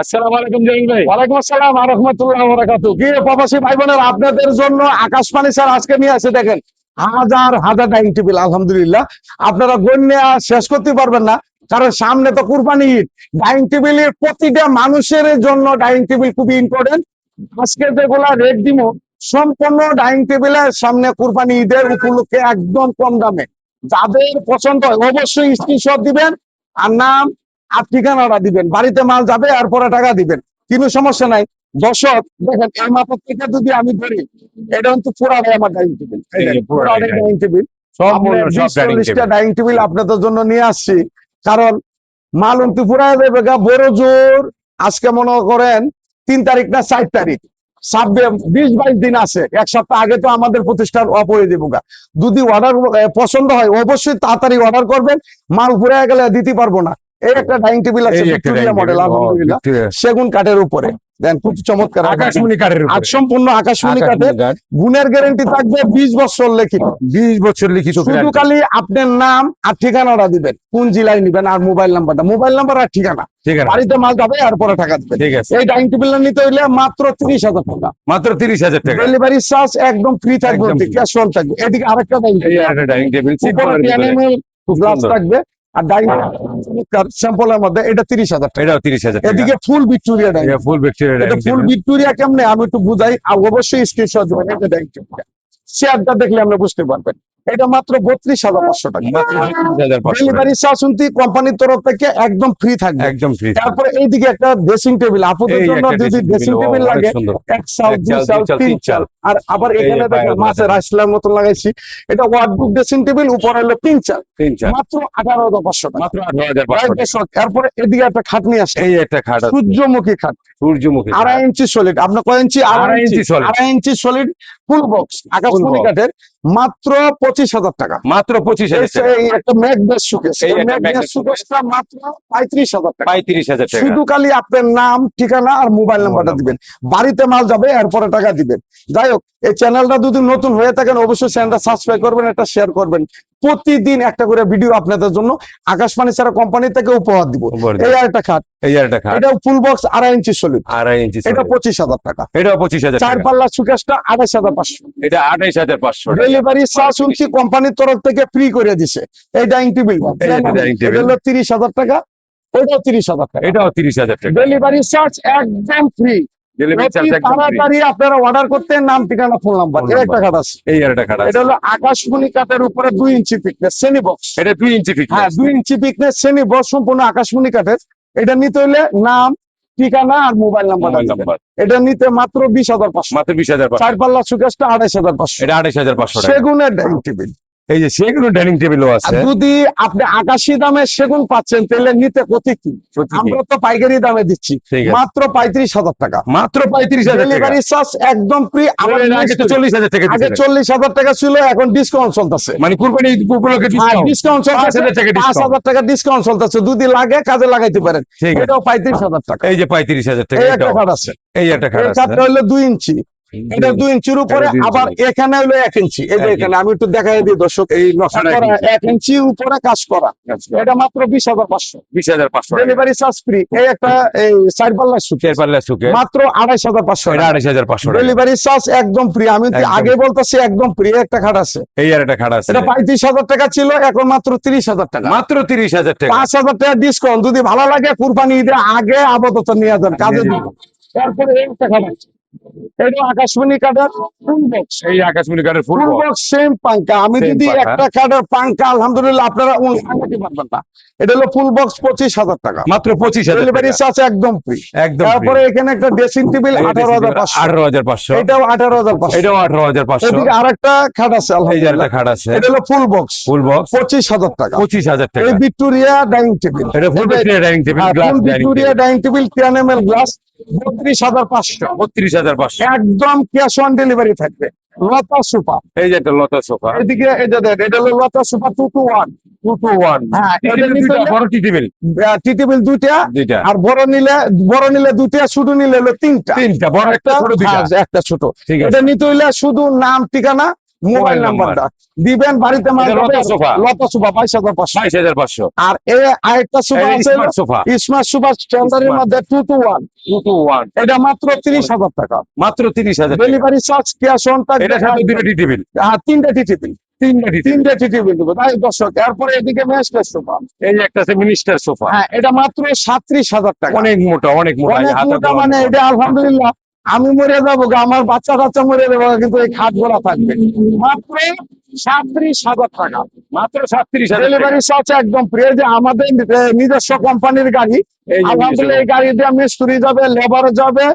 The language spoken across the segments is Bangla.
আসসালামু আলাইকুম জহির ভাই। ওয়ালাইকুম আসসালাম ওয়া রাহমাতুল্লাহি ওয়া বারাকাতুহু। কি প্রবাসী ভাই বোনেরা, আপনাদের জন্য আকাশবাণী স্যার আজকে নিয়ে আসে দেখেন হাজার হাজার ডাইনিং টেবিল। আলহামদুলিল্লাহ, আপনারা গণ্যে শেষ করতে পারবেন না, কারণ সামনে তো কুরবানি ঈদ। ডাইনিং টেবিলের প্রতিটা মানুষের জন্য ডাইনিং টেবিল খুবই ইম্পর্টেন্ট। আজকে যেগুলা রেট দিব সম্পূর্ণ ডাইনিং টেবিলের সামনে কুরবানি ঈদের উপলক্ষে একদম কম দামে। যাদের পছন্দ হয় অবশ্যই স্ক্রিনশট দিবেন, আর নাম আর ঠিকানাটা দিবেন। বাড়িতে মাল যাবে, এরপরে টাকা দিবেন, কোনো সমস্যা নাই। দর্শক দেখেন, এই মাপের থেকে যদি আমি ধরি, এটা কিন্তু পুরাটাই আমার ডাইনিং টেবিল। পুরাটাই ডাইনিং টেবিল। সম্পূর্ণ সব ডাইনিং 20-40টা টেবিল। ডাইনিং টেবিল আপনাদের জন্য নিয়ে আসছি, কারণ মাল উন্তি ফুরায় যাবে গা বড় জোর। আজকে মনে করেন 3 তারিখ না 4 তারিখ, 20-22 দিন আছে, এক সপ্তাহ আগে তো আমাদের প্রতিষ্ঠান অফ হয়ে দেবো গা। যদি অর্ডার পছন্দ হয় অবশ্যই তাড়াতাড়ি অর্ডার করবেন, মাল ফুরায় গেলে দিতে পারবো না। এই একটা ডাইনিং টেবিল আছে, এই একটা ভিক্টোরিয়া ডাইনিং মডেল, টেবিল, আলহামদুলিল্লাহ, ভিক্টোরিয়া। সেগুন কাঠের উপরে। দেন খুব চমৎকার আকাশমণি কাঠের আর উপরে। সম্পূর্ণ আকাশমণি কাঠের। আকাশমণি কাঠ, গুণের গ্যারান্টি থাকবে 20 বছর লিখিত। 20 বছর লিখিত শুধু গ্যারান্টি। খালি আপনার নাম আর ঠিকানাটা দিবেন, কোন জেলায় নিবেন, আর মোবাইল নাম্বার আর ঠিকানা। ঠিক আছে, বাড়িতে মাল যাবে, এরপরে টাকা দিবেন। ঠিক আছে। এই ডাইনিং টেবিল নিতে হইলে মাত্র 30,000 টাকা। মাত্র 30,000 টাকা। ডেলিভারি চার্জ একদম ফ্রি থাকবে, একদম free। ক্যাশ অন থাকবে। এদিকে আরেকটা ডাইনিং এই টেবিল, একটা ডাইনিং টেবিল, উপরে 10 ml খুব গ্লাস সুন্দর। থাকবে, আর ডাইনিং স্যাম্পলের মধ্যে এটা 30,000 টাকা। এটাও 30,000 টাকা। এদিকে ফুল ভিক্টোরিয়া ডাইনিং। এটা ফুল ভিক্টোরিয়া এটা ডাইনিং ফুল টেবিল। ভিক্টোরিয়া কেমনে আমি একটু বুঝাই, আর অবশ্যই স্ক্রিনশট দেবেন। এটা ডাইনিং টেবিল শেয়ারটা দেখলে আমরা বুঝতে পারবেন। এটা মাত্র 32,500 টাকা। মাত্র 32,500 টাকা। ডেলিভারি চার্জ শুনতে কোম্পানির তরফ থেকে একদম ফ্রি থাকবে। একদম ফ্রি। তারপরে এইদিকে একটা ড্রেসিং টেবিল, আপুদের এই জন্য একটা যদি ড্রেসিং ড্রেসিং টেবিল, টেবিল অনেক লাগে, সুন্দর। 1 চাল 2 চাল, চাল 2 চাল, 3 3 চাল। চাল। আর আবার এই এখানে যে দেখেন পায়ের মাছের দেখেন। আইসলার মতন লাগাইছি। এটা ওয়ার্ডবুক ড্রেসিং টেবিল, উপরে হলো 3 চাল, 3 চাল। মাত্র 18,500 টাকা। মাত্র 18,500 টাকা। তারপরে এদিকে একটা খাটনি আসছে, এই একটা খাট আছে, সূর্যমুখী খাট, সূর্যমুখী খাট। 2.5 ইঞ্চি সলিড। আপনার কয় ইঞ্চি? 2.5 ইঞ্চি solid। 2.5 ইঞ্চি সলিড ফুল বক্স আকাশমণি box। কাঠের, মাত্র 25,000 টাকা। মাত্র 25,000 টাকা। এই একটা ম্যাগনেস শোকেস, এই এই একটা ম্যাগনেস ম্যাগনেট শোকেস। শোকেসটা মাত্র 35,000 টাকা। 35,000 টাকা। শুধু খালি আপনার নাম, ঠিকানা আর মোবাইল নাম্বারটা দিবেন, বাড়িতে মাল যাবে, এরপরে টাকা দিবেন। যাই হোক, এই চ্যানেলটা যদি নতুন হয়ে থাকেন অবশ্যই চ্যানেলটা সাবস্ক্রাইব করবেন, একটা শেয়ার করবেন। প্রতিদিন একটা করে ভিডিও আপনাদের জন্য আকাশবাণী ছাড়া কোম্পানি থেকে উপহার দিব। উপহার দিব। এই আরেকটা খাট, এই একটা খাট, এটা ফুল বক্স 2.5 ইঞ্চি সলিড, 2.5 ইঞ্চি এটা solid। 25,000 টাকা। এটাও 25,000 চার টাকা। পাল্লা সুকেশটা 28,500। এটা 28,500 টাকা। ডেলিভারি চার্জ শুনছি কোম্পানির তরফ থেকে ফ্রি করে দিছে। এই ডাইনিং টেবিল এই একটা ডাইনিং এটা টেবিল, হলো 30,000 টাকা, ওইটাও 30,000 টাকা। এটাও 30,000 টাকা। ডেলিভারি চার্জ একদম ফ্রি। ডেলিভারি চার্জ অতি একদম ফ্রি। তাড়াতাড়ি আপনারা অর্ডার করতে, নাম, ঠিকানা, ফোন নাম্বার। ফোন এই নাম্বার। একটা খাট আছে, এই একটা খাট আছে। এটা হলো আকাশমণি কাঠের উপরে 2 ইঞ্চি থিকনেস সেমি বক্স। এটা 2 ইঞ্চি হ্যাঁ, ফিটনেস। 2 ইঞ্চি থিকনেস সেমি বক্স, সম্পূর্ণ আকাশমণি কাঠের। এটা নিতে হলে নাম, ঠিকানা আর মোবাইল নাম্বারটা মোবাইল দিবেন। নাম্বার। এটা নিতে মাত্র 20,500। মাত্র 20,500। চার পাল্লা সুকেশটা 28,500। এটা 28,500 টাকা। সেগুনের ডাইনিং টেবিল। এই যে সেগুলো ডাইনিং টেবিলও আর আছে। যদি আপনি 81 দামে সেগুন পাচ্ছেন, তাহলে নিতে ক্ষতি কি? ক্ষতি কি? আমরা তো পাইকারি দামে দিচ্ছি, ঠিক আছে। মাত্র 35,000 টাকা। মাত্র 35,000 টাকা। ডেলিভারি চার্জ একদম ফ্রি। আবার আগে তো 40,000 টাকা আগে দিছিলেন। 40,000 টাকা ছিল, এখন ডিসকাউন্ট চলতেছে। মানে কুরবানি উপলক্ষে ডিসকাউন্ট। ডিসকাউন্ট চলতেছে, 5,000 টাকা ডিসকাউন্ট। 5,000 টাকা ডিসকাউন্ট চলতেছে, যদি লাগে কাজে লাগাইতে পারেন। ঠিক আছে। এটাও 35,000 টাকা। এই যে 35,000 টাকা। এই একটা এটাও। কাঠ আছে, এই একটা খাট এই আছে। কাঠটা হলো 2 ইঞ্চি। এটা 2 ইঞ্চির উপরে, এটা 2 ইঞ্চি। আবার এখানে হলো 1 ইঞ্চি। এই যে 1 এখানে আমি একটু দেখাই দিই দর্শক, এই নকশাটা 1 ইঞ্চি উপরে কাজ করা। এটা মাত্র 20,500। 20,500 টাকা। Delivery charge free. এই একটা এই 4 পাল্লা সুকেস, 4 পাল্লা সুকে। মাত্র 28,500 এটা টাকা। 28,500 টাকা। ডেলিভারি চার্জ একদম ফ্রি। আমি তো একদম। আগে বলতেছি একদম ফ্রি। একটা খাট আছে, এই আর একটা খাট আছে। এটা 35,000 টাকা ছিল, এখন মাত্র 30,000 টাকা। মাত্র 30,000 টাকা। 5,000 টাকা ডিসকাউন্ট। যদি ভালো লাগে কুরবানি ঈদের আগে আপাতত নিয়ে যান, কাজে নিয়ে দিব। তারপরে এই একটা খাট আছে, এটা আকাশমণি কাঠের ফুল বক্স। এই আকাশমণি কাঠের ফুল ফুল বক্স। বক্স সেম পাঙ্কা। আমি Same যদি পাঙ্খা। একটা কাঠের পাঙ্কা, আলহামদুলিল্লাহ, আপনারা লাগাতে পারবেন না। এটা হলো ফুল বক্স 25,000 টাকা। মাত্র 25,000 ডেলিভারি টাকা। চার্জ একদম ফ্রি। একদম তারপরে এখানে একটা ড্রেসিং টেবিল 18,500। 18,500। এটাও 18,500। এটাও 18,500। এদিকে আরেকটা খাট আছে, এই যে আলহামদুলিল্লাহ, একটা খাট আছে। এটা হলো ফুল বক্স ফুল বক্স 25,000 টাকা। 25,000 এই টাকা। ভিক্টোরিয়া ডাইনিং টেবিল, এটা ফুল ভিক্টোরিয়া ডাইনিং টেবিল, গ্লাস ফুল dining Victoria table. Dining table 10 ml glass, 32,500। 32,500। একদম ক্যাশ অন ডেলিভারি থাকবে। লতা সোফা, এই যে একটা লতা সোফা। এদিকে এই যে দেখ, এটা হলো লতা সোফা 2 to 1। 2 to 1। হ্যাঁ, টি এটা টেবিল নিতে দুইটা, হলে বড় টি টেবিল টি টেবিল 2টা, দুইটা। আর বড় নিলে 2টা, ছোট নিলে হলো 3টা। 3টা, বড় একটা ছোট 2টা। একটা ছোট। ঠিক আছে। এটা নিতে হইলে শুধু নাম, ঠিকানা মোবাইল নাম্বারটা দিবেন, বাড়িতে মাল এটা লতা সোফা। লতা সোফা 22,500। 22,500 আর এই আরেকটা সোফা আছে স্মার্ট সোফা স্মার্ট সোফা স্ট্যান্ডার্ডের Smart। মধ্যে 2 to 1, 2 to 1 এটা মাত্র 30,000 টাকা। মাত্র 30,000 টাকা। ডেলিভারি চার্জ ক্যাশ অন এটা সাথে দুটো টি টেবিল, তিনটে টি টেবিল, তিনটা টি টেবিল। তিনটে টি টেবিল দেবো তাই দর্শক। এরপরে এদিকে মেস্টার সোফা, এই যে একটা আছে মিনিস্টার সোফা, হ্যাঁ এটা মাত্র 37,000 টাকা। অনেক মোটা, অনেক মোটা। এই অনেক হাতে মোটা, দেওয়া মানে মোটা। এটা আলহামদুলিল্লাহ আমি মরে যাবো গা, আমার বাচ্চা কাচ্চা মরে যাবো গা, কিন্তু এই খাট গোলা থাকবে মাত্র 37,000 টাকা। মাত্র 37,000 টাকা। ডেলিভারি চার্জ একদম ফ্রি। যে আমাদের নিজস্ব কোম্পানির গাড়ি, এই যে আলহামদুলিল্লাহ এই গাড়ি দিয়ে মিস্ত্রি যাবে, লেবার যাবে,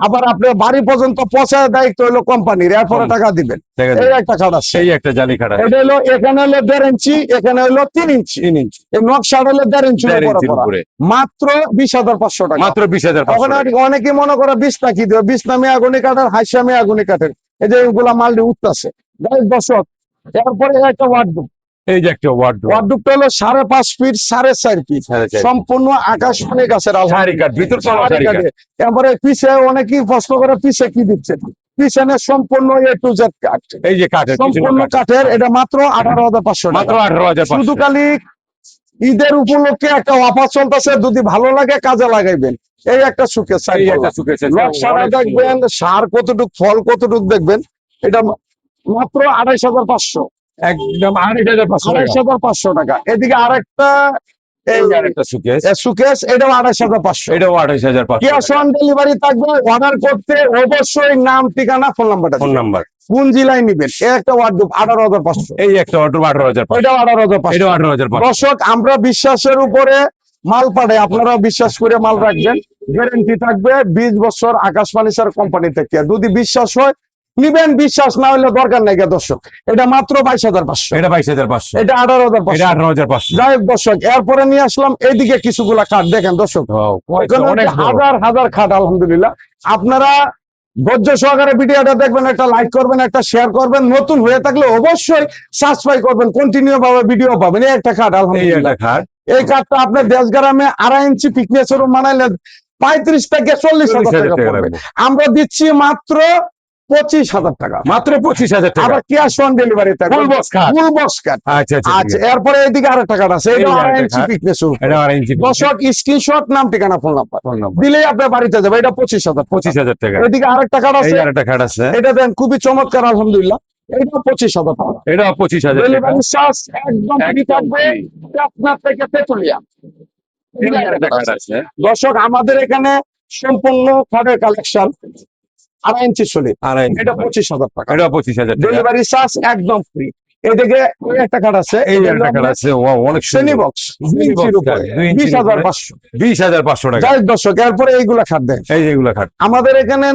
আবার আপনার বাড়ি পর্যন্ত পৌঁছায় দায়িত্ব হলো কোম্পানির, এরপরে টাকা দিবেন। টাকা এই দিবেন। একটা খাট আছে, এই একটা জালি খাট আছে, এটা হলো এখানে হলো 1.5 ইঞ্চি, এখানে হলো 3 ইঞ্চি, 3 ইঞ্চি, এই নকশাটা হলো 1.5 ইঞ্চির 1.5 উপরে ইঞ্চির করা। উপরে। মাত্র 20,500 টাকা। মাত্র 20,500 ওখানে টাকা। অনেকে মনে করে 20 টা কি দেবে, 20 নামে আগুনি কাঠের, হাইসামে আগুনি কাঠের, এই যে এগুলা মাল উঠতেছে দর্শক। এরপরে একটা ওয়ার্ডরোব, এই যে একটা ওয়ার্ডরোব, ওয়ার্ডরোবটা হলো 5.5 ফিট 4.5 ফিট, 4.5 সম্পূর্ণ আকাশমণি গাছের সারি কাঠ, ভিতর তলা সারি কাঠ। এরপরে পিছে অনেকেই প্রশ্ন করে পিছে কি দিচ্ছে, পিছনে সম্পূর্ণ A to Z কাঠ, এই যে কাঠের, সম্পূর্ণ পিছনে কাঠ। কাঠের। এটা মাত্র 18,500 মাত্র টাকা। 18,500। শুধু খালি ঈদের উপলক্ষে একটা অফার চলতেছে, যদি ভালো লাগে কাজে লাগাইবেন। এই একটা সুকেস, এই একটা সুকেস আছে, নকশাটা অনেক দেখবেন, সার কতটুক, ফল কতটুক দেখবেন। এটা মাত্র 28,500, একদম 28,500 টাকা। 28,500 টাকা। এদিকে আরেকটা এই যে আরেকটা সুকেস, সুকেস, এটাও 28,500। এটাও 28,500 ক্যাশ টাকা। অন ডেলিভারি থাকবে। অর্ডার করতে অবশ্যই নাম, ঠিকানা, ফোন নাম্বারটা ফোন দিবেন। নাম্বার। কোন জেলায় নিবেন। এই একটা ওয়ার্ডরোব 18,500, এই একটা অর্ডার 18,500, এটাও 18,500। এটাও 18,500। দর্শক, আমরা বিশ্বাসের উপরে মাল পাঠাই, আপনারা বিশ্বাস করে মাল রাখবেন। গ্যারেন্টি থাকবে 20 বছর আকাশ ফার্নিচার কোম্পানি থেকে। যদি বিশ্বাস হয় নিবেন, বিশ্বাস না হলে দরকার নাই দর্শক। এটা মাত্র 22,500, এটা 22,500, এটা 18,500, এটা 18,500। যাই হোক দর্শক। এরপরে নিয়ে আসলাম এইদিকে কিছুগুলা খাট, দেখেন দর্শক, এখানে অনেক বড়। হাজার হাজার খাট আলহামদুলিল্লাহ। আপনারা ধৈর্য সহকারে ভিডিওটা দেখবেন, একটা লাইক করবেন, একটা শেয়ার করবেন, নতুন হয়ে থাকলে অবশ্যই সাবস্ক্রাইব করবেন, কন্টিনিউ ভাবে ভিডিও পাবেন। এই একটা খাট এই আলহামদুলিল্লাহ, একটা খাট, এই কাঠটা আপনার 10 গ্রামে 2.5 ইঞ্চি পিকনেস রুম বানাইলে 35 থেকে 40,000 টাকা 40,000 টাকা পড়বে। লাগবে। আমরা দিচ্ছি মাত্র 25,000 টাকা। মাত্র 25,000 টাকা। আবার ক্যাশ অন ডেলিভারি থাকবে, ফুল বক্স খাট। ফুল বক্স কাঠ। আচ্ছা আচ্ছা, আচ্ছা, এরপরে এদিকে আরেকটা কাঠ আছে, এটা এই 2.5 আরেকটা ইঞ্চি খাট। পিকনেস রুম। এটা 2.5 ইঞ্চি। দর্শক, স্ক্রিনশট, নাম, ঠিকানা, ফোন নাম্বার ফোন নাম্বার। দিলেই আপনার বাড়িতে যাবে। এটা 25,000, 25,000 টাকা। এদিকে আরেকটা কাঠ এই আছে, আরেকটা খাট আছে, এটা দেন, খুবই চমৎকার আলহামদুলিল্লাহ। এটা 25,000 টাকা। এটাও 25,000 টাকা। ডেলিভারি চার্জ একদম ফ্রি একদম থাকবে free। আপনার থেকে তেতুলিয়া। এই আরেকটা খাট আছে, দর্শক, আমাদের এখানে সম্পূর্ণ খাটের কালেকশন 2.5 ইঞ্চি সলিড, 2.5 ইঞ্চি। এটা 25,000 টাকা। এটাও 25,000 টাকা। ডেলিভারি চার্জ একদম ফ্রি। এদিকে ওই একটা কাঠ আছে, এই আরেকটা খাট আছে, অনেক শ্রেণী সুন্দর। বক্স 2 ইঞ্চির উপরে, 2 ইঞ্চির উপরে। 20,500। 20,500 টাকা। যাই হোক দর্শক, এরপরে এইগুলা খাট দেন। এই যেগুলা খাট, আমাদের এখানে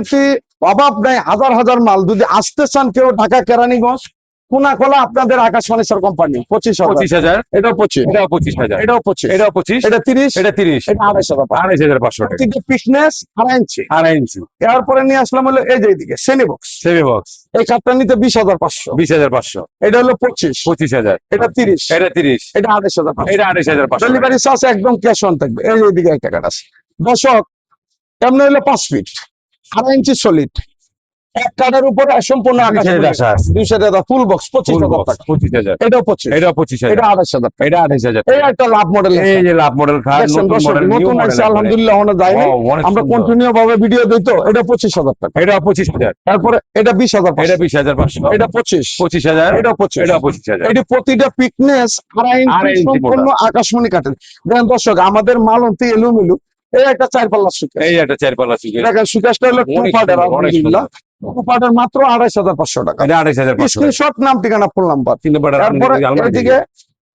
অভাব নাই, হাজার হাজার মাল। যদি আসতে চান কেউ ঢাকা কেরানীগঞ্জ কোনাকোলা, আপনাদের আকাশ ফার্নিচার কোম্পানি 25,000, 25,000, এটাও 25, এটাও 25,000, এটাও 25, এটাও 25, এটা 30, এটা 30, এটা 2,500 টাকা। 2,500 টাকা। ফিটনেস 2.5 ইঞ্চি। 2.5 ইঞ্চি এরপরে নিয়ে আসলাম হলো এই যে এইদিকে শ্রেণী বক্স, সেমি বক্স, এই কাঠটা নিতে 20,500, 20,500, এটা হলো 25, 25,000, এটা 30, এটা 30, এটা 2,500। এটা 2,500 টাকা। ডেলিভারি চার্জ একদম ক্যাশ অন থাকবে। এই যে এইদিকে একটা কাঠ আছে দর্শক, এমনি হলো 5 ফিট 2.5 ইঞ্চি সলিড, এক কাঠের উপরে সম্পূর্ণ আকাশ 200 টাকা। ফুল বক্স 25,000 টাকা। 25,000, এটাও 25, এটাও 25,000, এটা 2,500 টাকা। এটা 28,000 এই টাকা। একটা লাভ মডেল, এই যে লাভ মডেল খাট, দেখছেন নতুন দর্শক, মডেল, নিউ নতুন মডেল, আছে আলহামদুলিল্লাহ, অনেক যায় নাই। আমরা কন্টিনিউ ভাবে ভিডিও দিই তো। এটা 25,000 টাকা। এটা 25,000, তারপরে এটা 20,000, এটা 20,500, এটা 25, 25,000, এটা 25, এটা 25,000। এটি প্রতিটা পিকনেস 2.5 ইঞ্চি 2.5 ইঞ্চি সম্পূর্ণ আকাশমণি কাঠের। দেখেন দর্শক, আমাদের মাল অন্তি এলুমিলু। এই একটা 4 পাল্লা সুকেস, এই একটা 4 পাল্লা সুকেস, দেখেন সুকেসটা হলো 2 অনেক পার্টের সুন্দর, অনেক আলহামদুলিল্লাহ। 2 পার্টের মাত্র 2,500 টাকা। এটা 2,500 টাকা। স্ক্রিনশট, নাম, ঠিকানা, ফোন নাম্বার। 3 নম্বর তারপরে এদিকে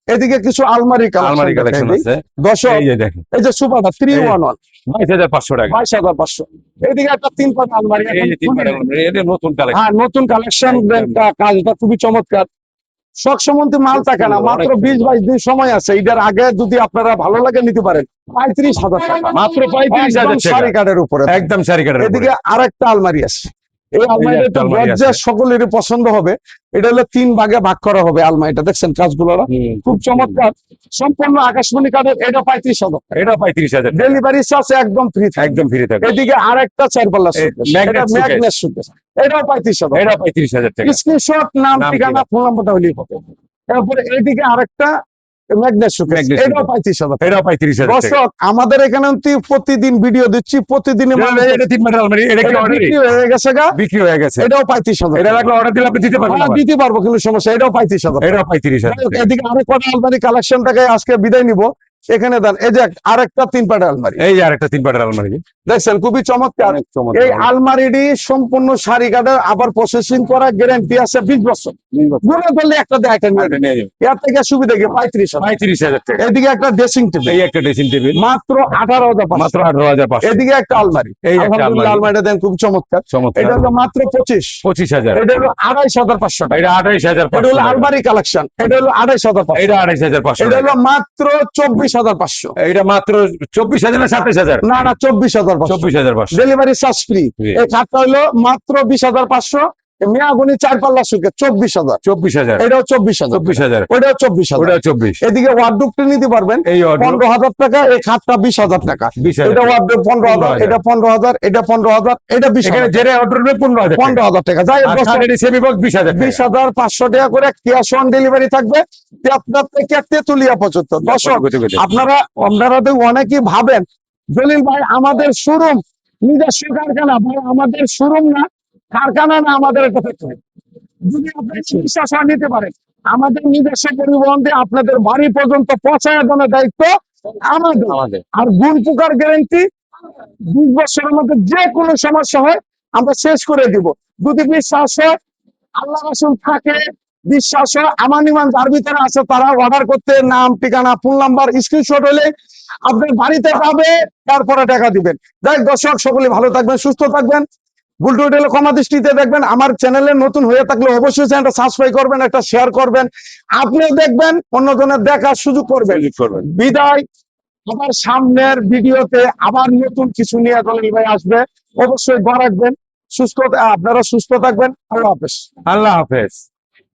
এদিকে কিছু আলমারি আলমারি কালেকশন কালেকশন আছে, দর্শক। এই যে দেখেন, এই যে সুপারটা 311 22,500 টাকা। 22,500। এদিকে একটা 3 পাতা আলমারি, এই যে 3 পাল্লা আলমারি, এটা নতুন কালেকশন। হ্যাঁ, নতুন কালেকশন। একদম। কাজটা খুবই চমৎকার। সবসময় মাল থাকে না, মাত্র 20-22 দিন সময় আছে। এটার আগে যদি আপনারা ভালো লাগে নিতে পারেন 35,000 টাকা, মাত্র 35,000 একদম টাকা, সারি কাঠের উপরে। একদম সারি কাঠের উপরে। এদিকে আরেকটা আলমারি আছে, এই আলমারিটা একটা আলমারি আছে। গর্জিয়াস, সকলেরই পছন্দ হবে। এটা হলো 3 ভাগে ভাগ করা হবে আলমারিটা, দেখছেন কাজগুলো খুব চমৎকার, সম্পূর্ণ আকাশমণি কাঠের। এটা 35,000, এটা 35,000 টাকা। ডেলিভারি চার্জ একদম ফ্রি, একদম ফ্রি থাকবে। এদিকে আরেকটা 4 পাল্লা শোকেস, magnet এটা showcase। ম্যাগনেট শোকেস, এটাও 35,000, এটা 35,000 টাকা। স্ক্রিনশট, নাম, নাম, ঠিকানা, ফোন নাম্বারটা হলেই হবে। তারপরে এইদিকে আরেকটা ম্যাগনেট শোকেস, Magnet এটাও showcase। 35,000। এটা 35,000 টাকা। দর্শক, আমাদের এখানে কিন্তু প্রতিদিন ভিডিও দিচ্ছি, প্রতিদিনই মানুষ এটা 3 মাসের আলমারি, এটা কি এটা অর্ডারই? বিক্রি হয়ে গেছে গা, বিক্রি হয়ে গেছে। এটাও 35,000। এটা লাগলে অর্ডার দিলে আপনি দিতে পারবেন হ্যাঁ, আবার। দিতে পারবো, কোনো সমস্যা, এটাও 35,000। এটা 35,000 টাকা। এদিকে আরো কটা আলমারি কালেকশনটাকে আজকে বিদায় নিব। এখানে দেন, এই যে আরেকটা 3 পাটের আলমারি, এই যে আরেকটা 3 পাটের আলমারি। দেখছেন খুবই চমৎকার। অনেক চমৎকার। এই আলমারিটি সম্পূর্ণ সারি কাঠের, আবার প্রসেসিং করা, গ্যারান্টি আছে 20 বছর। গুণে ধরলে একটা দেখেন, এটা নিয়ে যাবেন। এর থেকে সুবিধা কি 35,000। 35,000 টাকা। এদিকে একটা ড্রেসিং টেবিল, এই একটা ড্রেসিং টেবিল মাত্র 18,500। মাত্র 18,500। এদিকে একটা আলমারি, এই একটা আলহামদুলিল্লাহ, আলমারি। আলমারিটা দেন খুব চমৎকার। চমৎকার। এটা হলো মাত্র 25,000। এটা হলো 2,500 টাকা। এটা 28,500 এটা হলো টাকা। আলমারি কালেকশন, এটা হলো 2,500। এটা 28,500 এটা টাকা। হলো মাত্র 24,500। এটা মাত্র 24,000 না 27,000? না না, 24,500। 24,500। Delivery charge free. Free। এই খাটটা হলো মাত্র 20,500। মিয়াগুনি 4 পাল্লা সুকে 24,000। 24,000। এটাও 24,000। 24,000। ওটাও 24,000। ওটা 24। এদিকে ওয়ার্ডরোবটা নিতে পারবেন এই order 15,000 টাকা, এই খাটটা 20,000 টাকা। 20,000 এটা টাকা। ওয়ার্ডরোব 15,000, এটা 15,000, এটা 15,000, এটা এখানে 20,000, যেটা অর্ডার করবে 15,000 টাকা। 15,000 টাকা। যাই হোক আর দর্শক, কার্ডের সেমি বক্স 20,000 টাকা। 20,500 টাকা করে ক্যাশ অন ডেলিভারি থাকবে, আপনার থেকে তেতুলিয়া পর্যন্ত। দর্শক, আপনারা তো অনেকেই ভাবেন জলিল ভাই আমাদের শোরুম নিজস্ব কারখানা, ভাই আমাদের শোরুম না, কারখানা না, আমাদের একটা ফ্যাক্টরি। যদি আপনি বিশ্বাস হয় নিতে পারেন, আমাদের নিজস্ব পরিবহন দিয়ে আপনাদের বাড়ি পর্যন্ত পৌঁছায় দেওয়ার দায়িত্ব আমাদের। আমাদের। আর গুণ পোকার গ্যারেন্টি 20 বছরের মধ্যে যে কোনো সমস্যা হয় আমরা শেষ করে দিব। যদি বিশ্বাস হয়, আল্লাহ রাসূল থাকে, বিশ্বাস হয়, আমান ইমান যার ভিতরে আছে তারা অর্ডার করতে, নাম, ঠিকানা, ফোন নাম্বার, স্ক্রিনশট হলে আপনার বাড়িতে পাবে, তারপরে টাকা দিবেন। যাই হোক দর্শক, সকলে ভালো থাকবেন, সুস্থ থাকবেন। বুলটু হোটেলে ক্ষমা দৃষ্টিতে দেখবেন। আমার চ্যানেলে নতুন হয়ে থাকলে অবশ্যই চ্যানেলটা সাবস্ক্রাইব করবেন, একটা শেয়ার করবেন, আপনিও দেখবেন, অন্যজনের দেখার সুযোগ করবেন। বিদায়। আবার সামনের ভিডিওতে আবার নতুন কিছু নিয়ে জলিল ভাই আসবে, অবশ্যই দোয়া রাখবেন। আপনারা সুস্থ থাকবেন। আল্লাহ হাফেজ। আল্লাহ হাফেজ।